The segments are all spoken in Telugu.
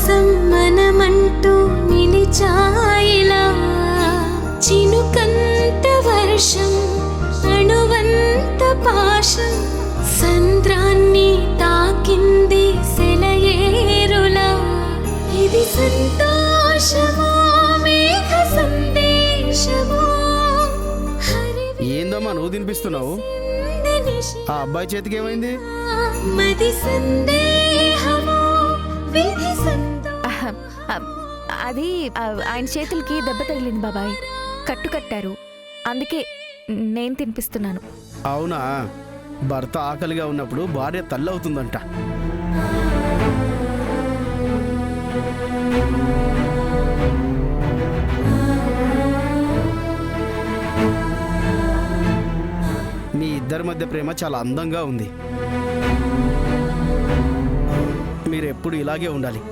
కోసం మనమంటూ నిలిచాయిలా చినుకంత వర్షం అణువంత పాశం సంద్రాన్ని తాకింది సెలయేరులా ఇది సంతోషమా మేఘ సందేశమా ఏందమ్మా నువ్వు తినిపిస్తున్నావు? ఆ అబ్బాయి చేతికి ఏమైంది? మది సందేహమో విధి అది ఆయన చేతులకి దెబ్బ తగిలింది బాబాయ్, కట్టు కట్టారు, అందుకే నేను తినిపిస్తున్నాను. అవునా? భర్త ఆకలిగా ఉన్నప్పుడు భార్య తల్లవుతుందంట. మీ ఇద్దరి మధ్య ప్రేమ చాలా అందంగా ఉంది. మీరు ఎప్పుడు ఇలాగే ఉండాలి.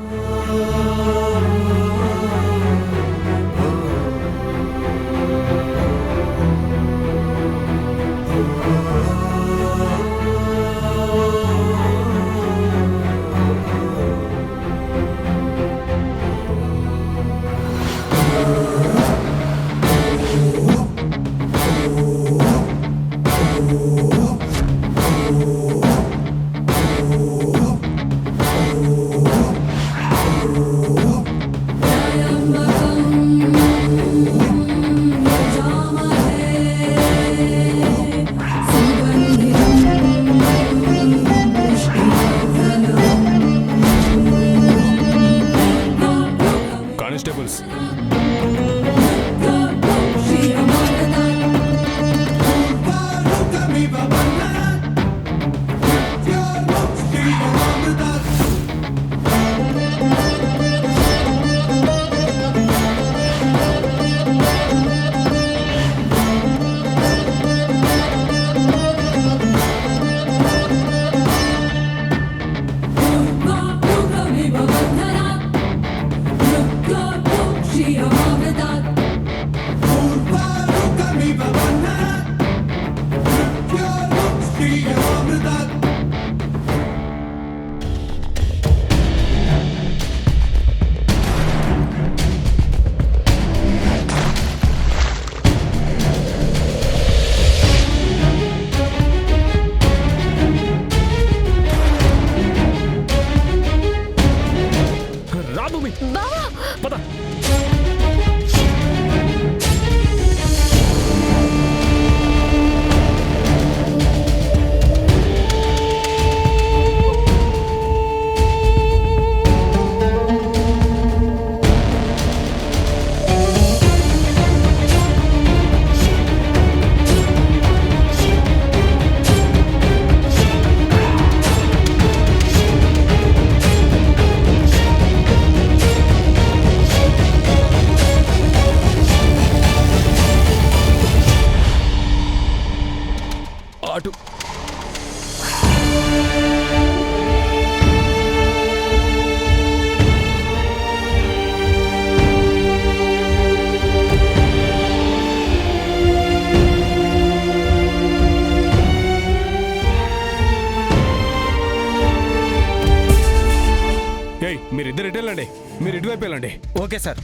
కానిస్టేబుల్స్, రా భూమి, పద. అటు మీరిద్దరు ఇటు వెళ్ళండి, మీరు ఇటువైపు వెళ్ళండి. Okay sir.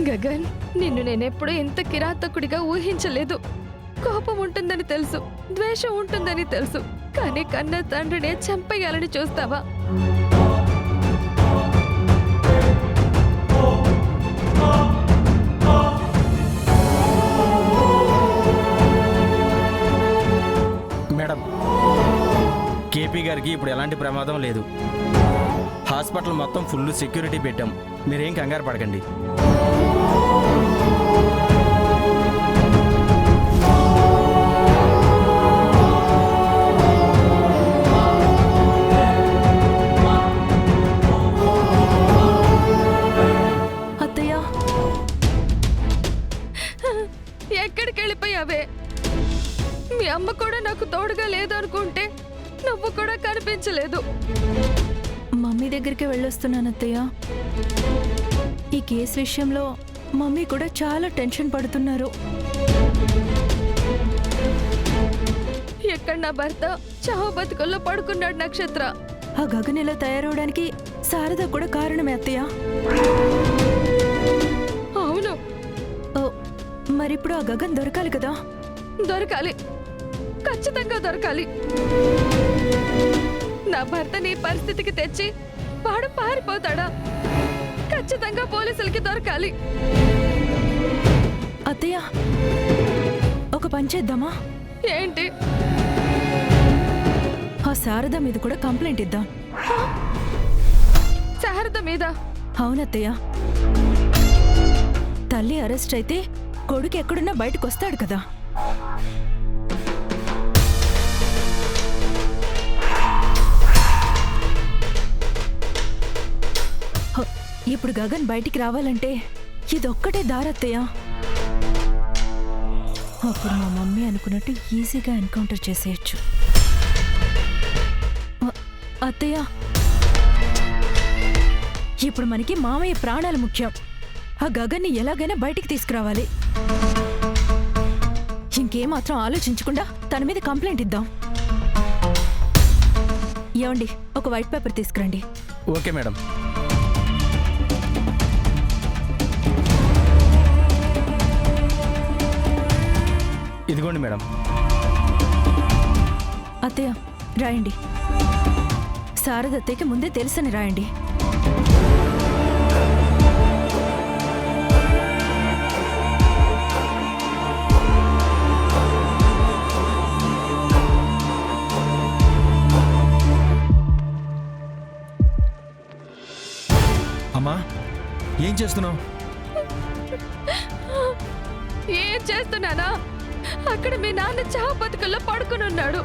గగన్, నిన్ను నేనెప్పుడూ ఇంత కిరాతకుడిగా ఊహించలేదు. కోపం ఉంటుందని తెలుసు, ద్వేషం ఉంటుందని తెలుసు, కానీ కన్న తండ్రినే చంపేయాలని చూస్తావా? మేడం, కేపీ గారికి ఇప్పుడు ఎలాంటి ప్రమాదం లేదు. హాస్పిటల్ మొత్తం ఫుల్ సెక్యూరిటీ పెట్టాం, మీరేం కంగారు పడకండి. ఎక్కడికి వెళ్ళిపోయావే? లేదు. మమ్మీ దగ్గరికి వెళ్ళొస్తున్నాను అత్తయ్య. ఈ కేసు విషయంలో మమ్మీ కూడా చాలా టెన్షన్ పడుతున్నారు. ఎక్కడ నా భర్త చావు బతుకుల్లో పడుకున్నాడు నక్షత్ర. ఆ గగన్ ఇలా తయారవడానికి శారద కూడా కారణమే అత్తయ్య. అవును, ఓ, మరిప్పుడు ఆ గగన్ దొరకాలి కదా. దొరకాలి, ఖచ్చితంగా దొరకాలి. నా భర్తని ఈ పరిస్థితికి తెచ్చి వాడు పారిపోతాడా? ఖచ్చితంగా పోలీసులకి దొరకాలి. అత్తయ్య, ఒక పని చేద్దామా? ఏంటి? ఆ శారద మీద కూడా కంప్లైంట్ ఇద్దాం. శారద మీద? అవునత్తయ్య. తల్లి అరెస్ట్ అయితే కొడుకు ఎక్కడున్నా బయటకు వస్తాడు కదా. హ, ఇప్పుడు గగన్ బయటికి రావాలంటే ఇదొక్కటే దారత్తయ్య. అప్పుడు మా మమ్మీ అనుకున్నట్టు ఈజీగా ఎన్కౌంటర్ చేసేయచ్చు. అత్తయ్య, ఇప్పుడు మనకి మామయ్య ప్రాణాలు ముఖ్యం. ఆ గగన్ని ఎలాగైనా బయటికి తీసుకురావాలి. ఇంకేమాత్రం ఆలోచించకుండా తన మీద కంప్లైంట్ ఇద్దాం. ఏమండి, ఒక వైట్ పేపర్ తీసుకురండి. Okay madam. ఇదిగోండి మేడం. అత్తయ్య, రాయండి. శారద అత్తయ్యకి ముందే తెలుసని రాయండి. అమ్మా, ఏం చేస్తున్నావు? ఏం చేస్తున్నానా? అక్కడ మీ నాన్న చావు బతుకుల్లో పడుకుని ఉన్నాడు.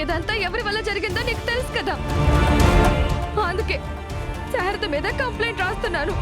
ఇదంతా ఎవరి వల్ల జరిగిందో నీకు తెలుసు కదా. అందుకే శారద మీద కంప్లైంట్ రాస్తున్నాను.